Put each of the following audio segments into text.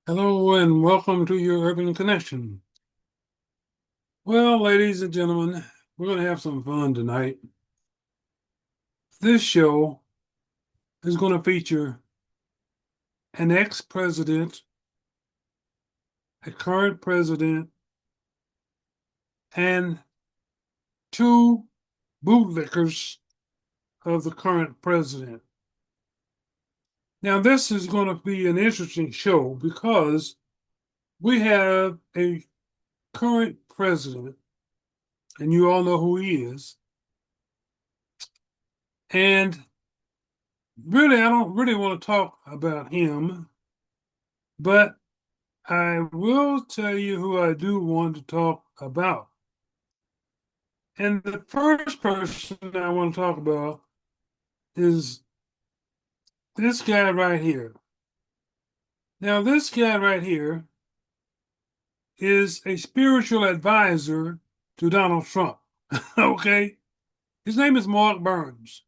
Hello and welcome to your Urban Connection. Well, ladies and gentlemen, we're going to have some fun tonight. This show is going to feature an ex-president, a current president, and two bootlickers of the current president. Now, this is going to be an interesting show because we have a current president, and you all know who he is. And really, I don't really want to talk about him, but I will tell you who I do want to talk about. And the first person I want to talk about is this guy right here. Now, this guy right here is a spiritual advisor to Donald Trump. Okay? His name is Mark Burns.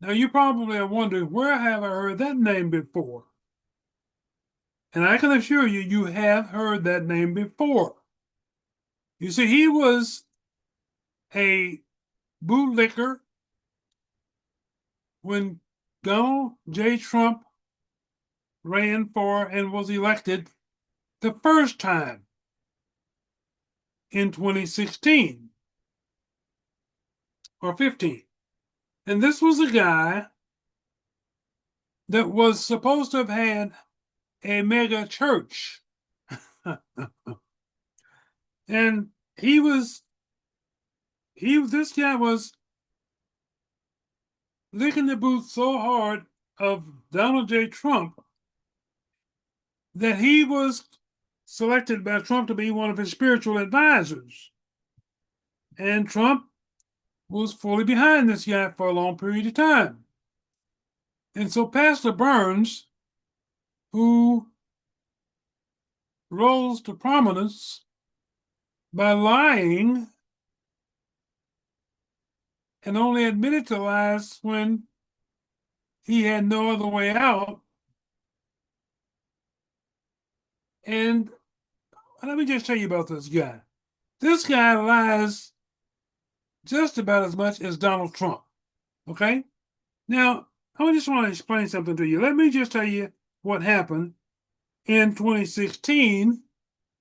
Now, you probably are wondering, where have I heard that name before? And I can assure you, you have heard that name before. You see, he was a bootlicker when Donald J. Trump ran for and was elected the first time in 2016 or 15. And this was a guy that was supposed to have had a mega church. And this guy was licking the boots so hard of Donald J. Trump that he was selected by Trump to be one of his spiritual advisors. And Trump was fully behind this guy for a long period of time. And so Pastor Burns, who rose to prominence by lying and only admitted to lies when he had no other way out. And let me just tell you about this guy. This guy lies just about as much as Donald Trump. Okay? Now, I just want to explain something to you. Let me just tell you what happened in 2016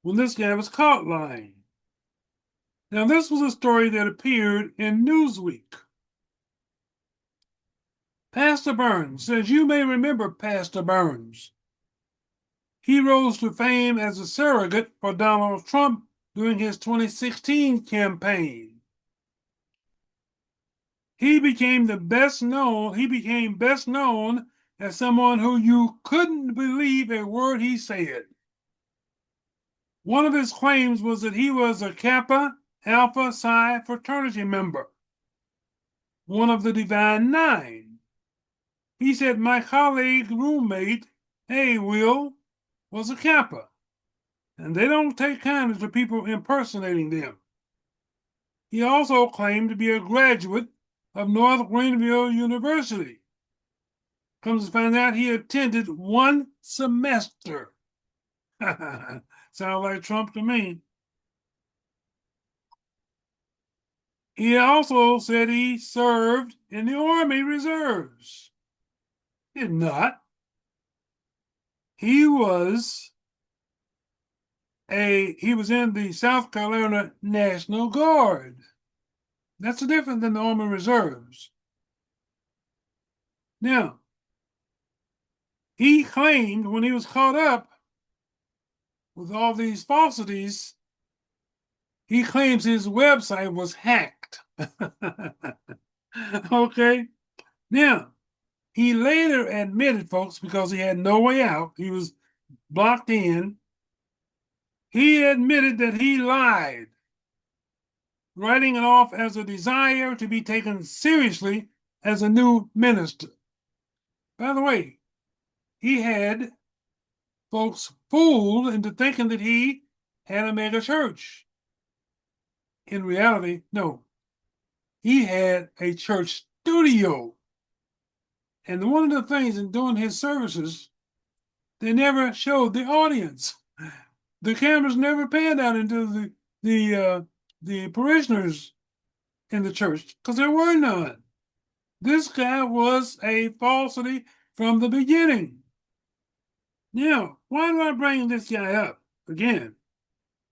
when this guy was caught lying. Now, this was a story that appeared in Newsweek. Pastor Burns, as you may remember Pastor Burns, he rose to fame as a surrogate for Donald Trump during his 2016 campaign. He became best known as someone who you couldn't believe a word he said. One of his claims was that he was a Kappa Alpha Psi fraternity member, one of the Divine Nine. He said, my colleague roommate, hey, Will, was a Kappa, and they don't take kindly to people impersonating them. He also claimed to be a graduate of North Greenville University. Comes to find out he attended one semester. Sounds like Trump to me. He also said he served in the Army Reserves. Did not. He was in the South Carolina National Guard. That's different than the Army Reserves. Now, he claimed when he was caught up with all these falsities, he claims his website was hacked. Okay. Now, he later admitted, folks, because he had no way out, he was blocked in. He admitted that he lied, writing it off as a desire to be taken seriously as a new minister. By the way, he had folks fooled into thinking that he had a mega church. In reality, no. He had a church studio. And one of the things in doing his services they never showed the audience. The cameras never panned out into the parishioners in the church because there were none. This guy was a falsity from the beginning. Now, why do I bring this guy up again?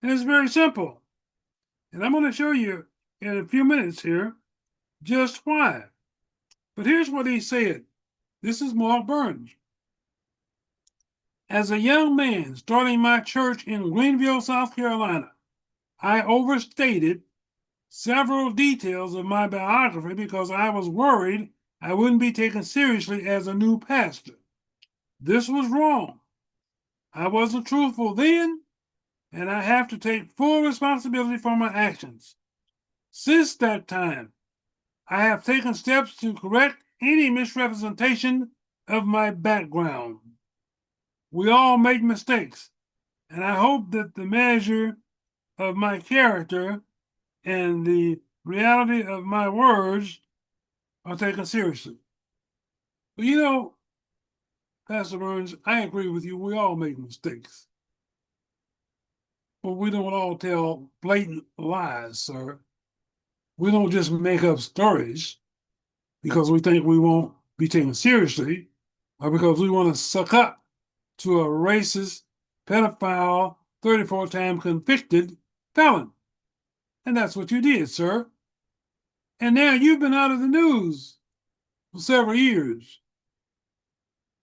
And it's very simple. And I'm going to show you in a few minutes here just why. But here's what he said. This is Mark Burns. As a young man starting my church in Greenville, South Carolina, I overstated several details of my biography because I was worried I wouldn't be taken seriously as a new pastor. This was wrong. I wasn't truthful then, and I have to take full responsibility for my actions. Since that time, I have taken steps to correct any misrepresentation of my background. We all make mistakes, and I hope that the measure of my character and the reality of my words are taken seriously. But you know, Pastor Burns, I agree with you. We all make mistakes. But we don't all tell blatant lies, sir. We don't just make up stories because we think we won't be taken seriously or because we want to suck up to a racist, pedophile, 34-time convicted felon. And that's what you did, sir. And now you've been out of the news for several years.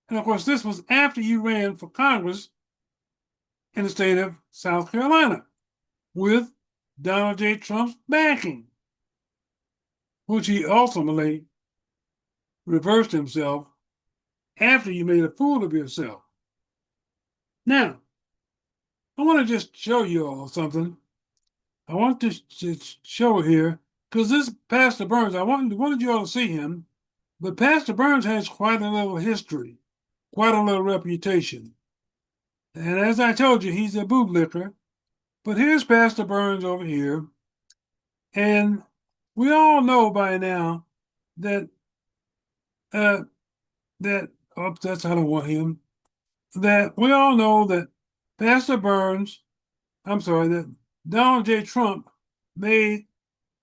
And of course, this was after you ran for Congress in the state of South Carolina with Donald J. Trump's backing, which he ultimately reversed himself after you made a fool of yourself. Now, I want to just show you all something. I want to show here, because this Pastor Burns, I wanted you all to see him, but Pastor Burns has quite a little history, quite a little reputation. And as I told you, he's a bootlicker. But here's Pastor Burns over here. And we all know by now that that's I don't want him. That we all know that Pastor Burns, I'm sorry, that Donald J. Trump made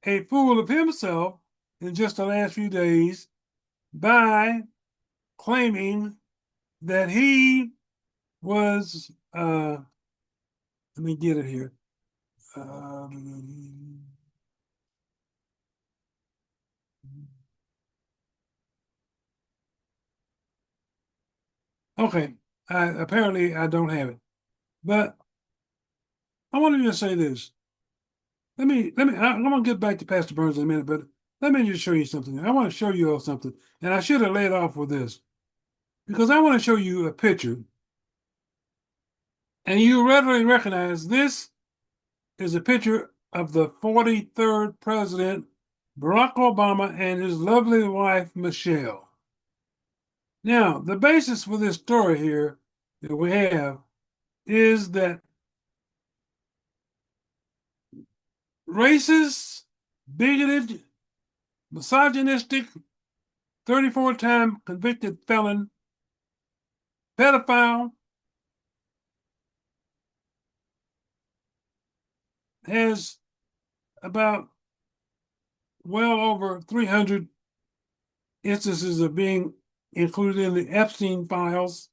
a fool of himself in just the last few days by claiming that he was let me get it here. Okay, apparently I don't have it, but I wanted to say this. I'm gonna get back to Pastor Burns in a minute, but let me just show you something. I want to show you all something, and I should have laid off with this because I want to show you a picture, and you readily recognize this is a picture of the 43rd President Barack Obama and his lovely wife Michelle. Now, the basis for this story here that we have is that racist, bigoted, misogynistic, 34-time convicted felon, pedophile, has about well over 300 instances of being included in the Epstein files,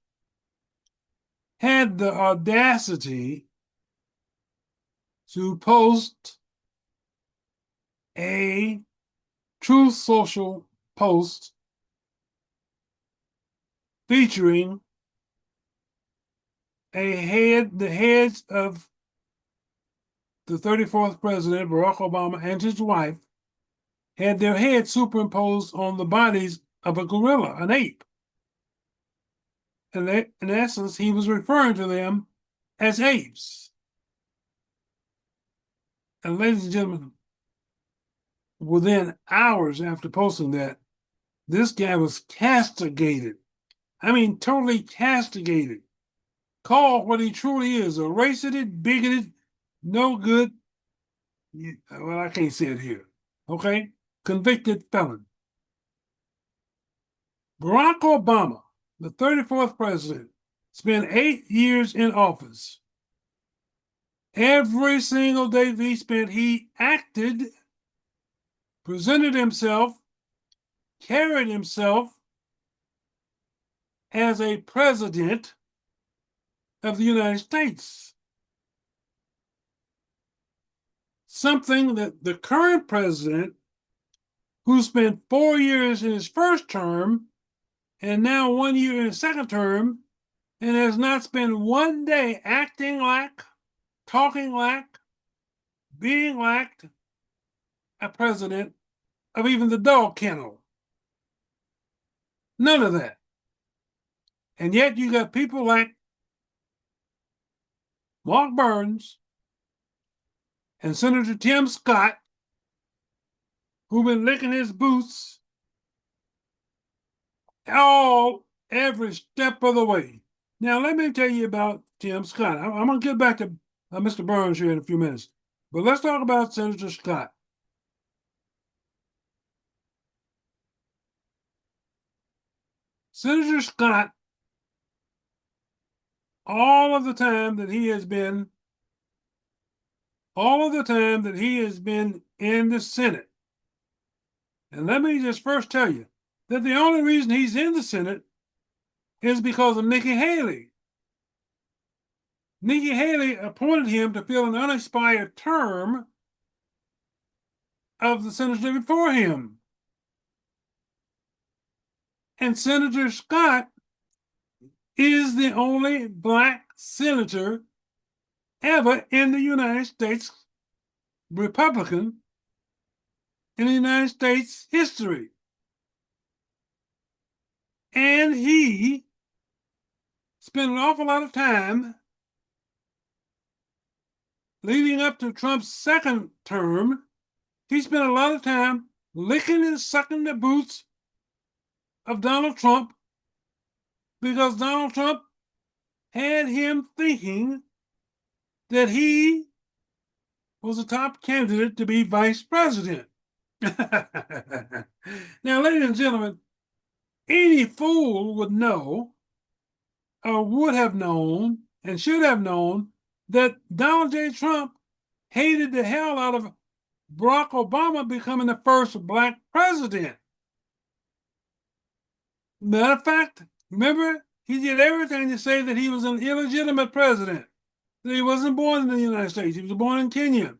had the audacity to post a Truth Social post featuring the heads of the 34th president, Barack Obama, and his wife, had their heads superimposed on the bodies of a gorilla, an ape. And in essence, he was referring to them as apes. And ladies and gentlemen, within hours after posting that, this guy was castigated. I mean, totally castigated. Called what he truly is, a racist, bigoted, no good, well, I can't say it here, okay? Convicted felon. Barack Obama, the 34th president, spent 8 years in office. Every single day that he spent, he acted, presented himself, carried himself as a president of the United States. Something that the current president, who spent 4 years in his first term and now 1 year in his second term, and has not spent one day acting like, talking like, being like a president of even the dog kennel. None of that. And yet you got people like Mark Burns and Senator Tim Scott, who've been licking his boots every step of the way. Now, let me tell you about Tim Scott. I'm going to get back to Mr. Burns here in a few minutes. But let's talk about Senator Scott. Senator Scott, all of the time that he has been in the Senate, and let me just first tell you that the only reason he's in the Senate is because of Nikki Haley. Nikki Haley appointed him to fill an unexpired term of the senator before him. And Senator Scott is the only black senator ever in the United States, Republican, in the United States history. And he spent an awful lot of time leading up to Trump's second term. He spent a lot of time licking and sucking the boots of Donald Trump because Donald Trump had him thinking that he was a top candidate to be vice president. Now, ladies and gentlemen, any fool would know, or would have known, and should have known, that Donald J. Trump hated the hell out of Barack Obama becoming the first black president. Matter of fact, remember, he did everything to say that he was an illegitimate president, that he wasn't born in the United States, he was born in Kenya.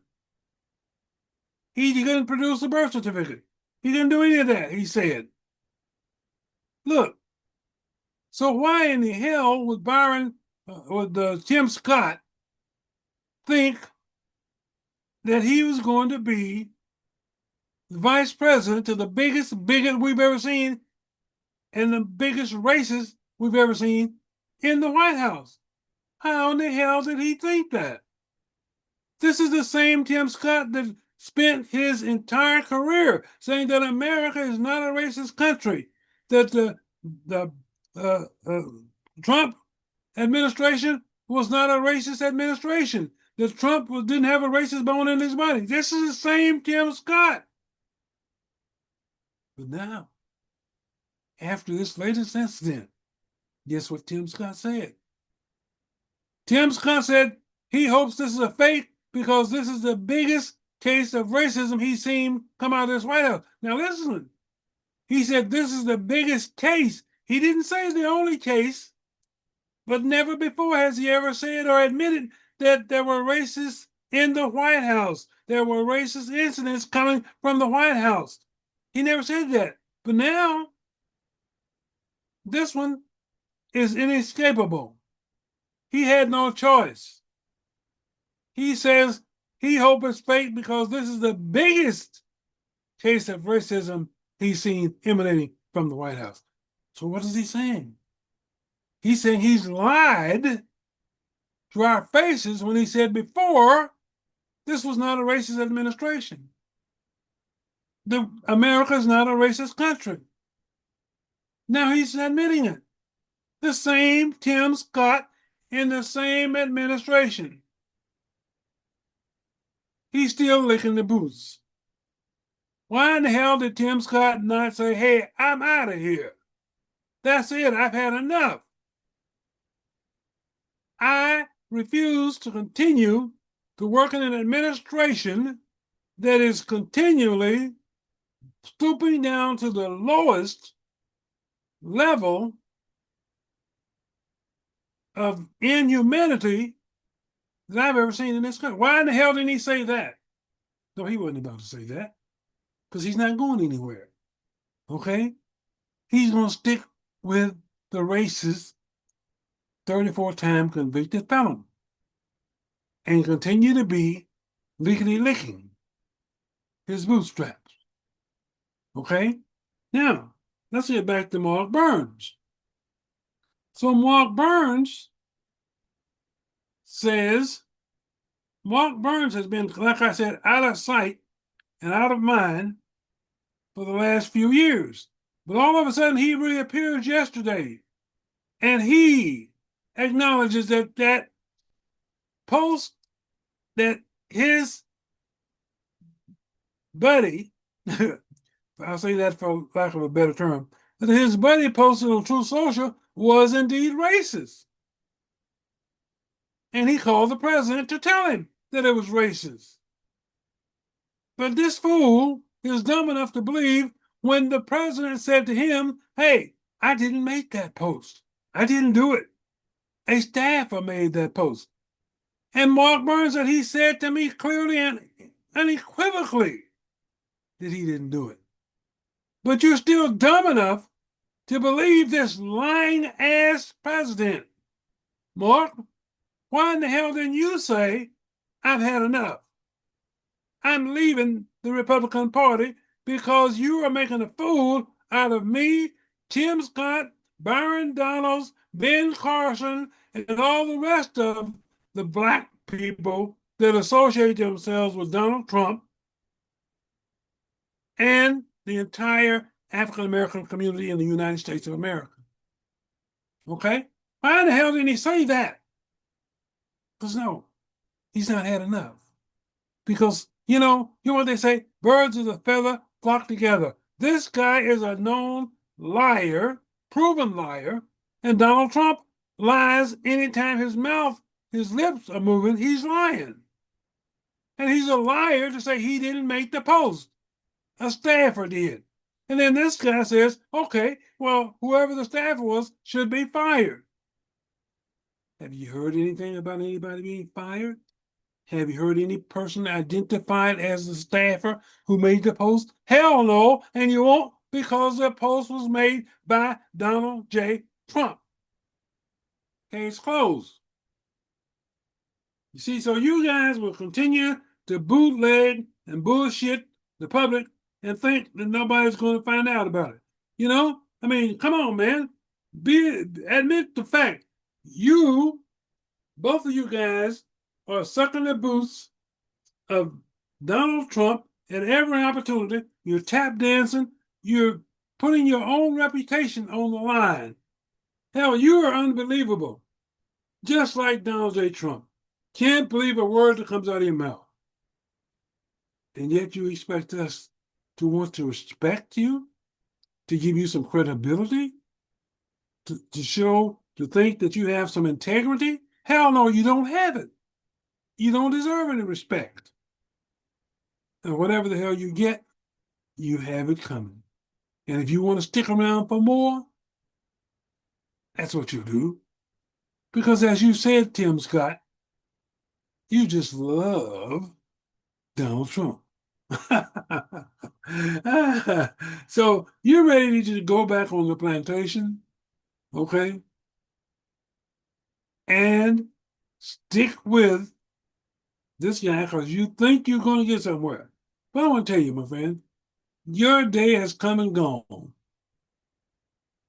He couldn't produce a birth certificate. He didn't do any of that, he said. Look, so why in the hell would Tim Scott think that he was going to be the vice president to the biggest bigot we've ever seen and the biggest racist we've ever seen in the White House? How in the hell did he think that? This is the same Tim Scott that spent his entire career saying that America is not a racist country, that the Trump administration was not a racist administration, that Trump didn't have a racist bone in his body. This is the same Tim Scott. But now, after this latest incident, guess what Tim Scott said? Tim Scott said he hopes this is a fake because this is the biggest case of racism he's seen come out of this White House. Now listen, he said this is the biggest case. He didn't say it's the only case, but never before has he ever said or admitted that there were racists in the White House. There were racist incidents coming from the White House. He never said that. But now, this one is inescapable. He had no choice. He says he hopes it's fake because this is the biggest case of racism he's seen emanating from the White House. So what is he saying? He's saying he's lied to our faces when he said before this was not a racist administration. America is not a racist country. Now he's admitting it. The same Tim Scott in the same administration. He's still licking the boots. Why in the hell did Tim Scott not say, hey, I'm out of here? That's it, I've had enough. I refuse to continue to work in an administration that is continually stooping down to the lowest level of inhumanity that I've ever seen in this country. Why in the hell didn't he say that? No, he wasn't about to say that because he's not going anywhere. Okay? He's going to stick with the racist 34-time convicted felon and continue to be lickety licking his bootstraps. Okay? Now, let's get back to Mark Burns. So Mark Burns says, Mark Burns has been, like I said, out of sight and out of mind for the last few years. But all of a sudden, he reappears yesterday, and he acknowledges that that post that his buddy, I'll say that for lack of a better term, that his buddy posted on Truth Social was indeed racist. And he called the president to tell him that it was racist. But this fool is dumb enough to believe when the president said to him, hey, I didn't make that post. I didn't do it. A staffer made that post. And Mark Burns said he said to me clearly and unequivocally that he didn't do it. But you're still dumb enough to believe this lying ass president. Mark, why in the hell didn't you say, I've had enough? I'm leaving the Republican Party because you are making a fool out of me, Tim Scott, Byron Donalds, Ben Carson, and all the rest of the black people that associate themselves with Donald Trump and the entire African American community in the United States of America. Okay? Why in the hell didn't he say that? Because no, he's not had enough. Because, you know what they say? Birds of a feather flock together. This guy is a known liar, proven liar, and Donald Trump lies anytime his lips are moving, he's lying. And he's a liar to say he didn't make the post. A staffer did. And then this guy says, okay, well, whoever the staffer was should be fired. Have you heard anything about anybody being fired? Have you heard any person identified as the staffer who made the post? Hell no, and you won't because the post was made by Donald J. Trump. Case closed. You see, so you guys will continue to bootleg and bullshit the public and think that nobody's going to find out about it. You know? I mean, come on, man. Admit the fact. Both of you guys are sucking the boots of Donald Trump at every opportunity. You're tap dancing. You're putting your own reputation on the line. Hell, you are unbelievable. Just like Donald J. Trump. Can't believe a word that comes out of your mouth. And yet you expect us to want to respect you, to give you some credibility, to think that you have some integrity? Hell no, you don't have it. You don't deserve any respect. And whatever the hell you get, you have it coming. And if you want to stick around for more, that's what you do. Because as you said, Tim Scott, you just love Donald Trump. So you're ready to go back on the plantation, okay? And stick with this guy because you think you're going to get somewhere. But I want to tell you, my friend, your day has come and gone.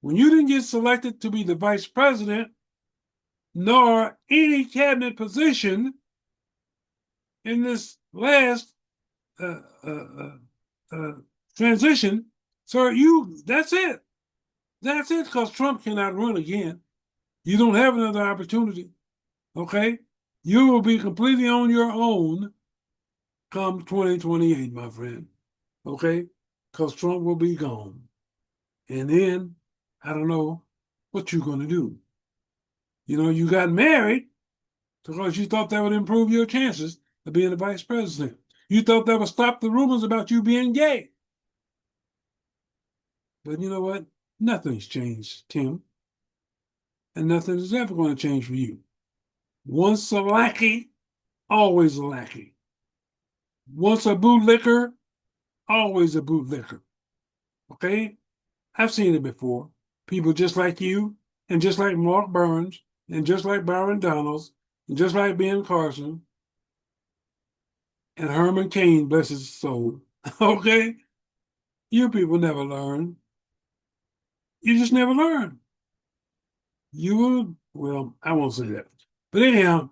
When you didn't get selected to be the vice president, nor any cabinet position in this last transition, sir, that's it. That's it, because Trump cannot run again. You don't have another opportunity, okay? You will be completely on your own come 2028, my friend, okay? Because Trump will be gone. And then, I don't know what you're going to do. You know, you got married, because you thought that would improve your chances of being the vice president. You thought that would stop the rumors about you being gay. But you know what? Nothing's changed, Tim. And nothing is ever going to change for you. Once a lackey, always a lackey. Once a bootlicker, always a bootlicker. Okay? I've seen it before. People just like you, and just like Mark Burns, and just like Byron Donalds, and just like Ben Carson, and Herman Cain, bless his soul. Okay? You people never learn. You just never learn. You will, well, I won't say that. But anyhow,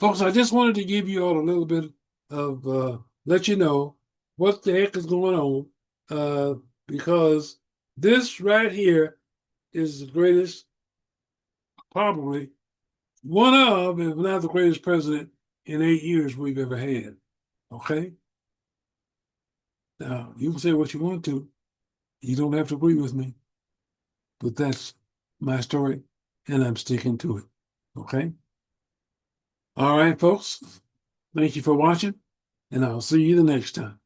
folks, I just wanted to give you all a little bit of, let you know what the heck is going on, because this right here is the greatest, probably one of, if not the greatest president in 8 years we've ever had. Okay? Now, you can say what you want to. You don't have to agree with me, but that's my story, and I'm sticking to it. Okay? All right, folks. Thank you for watching, and I'll see you the next time.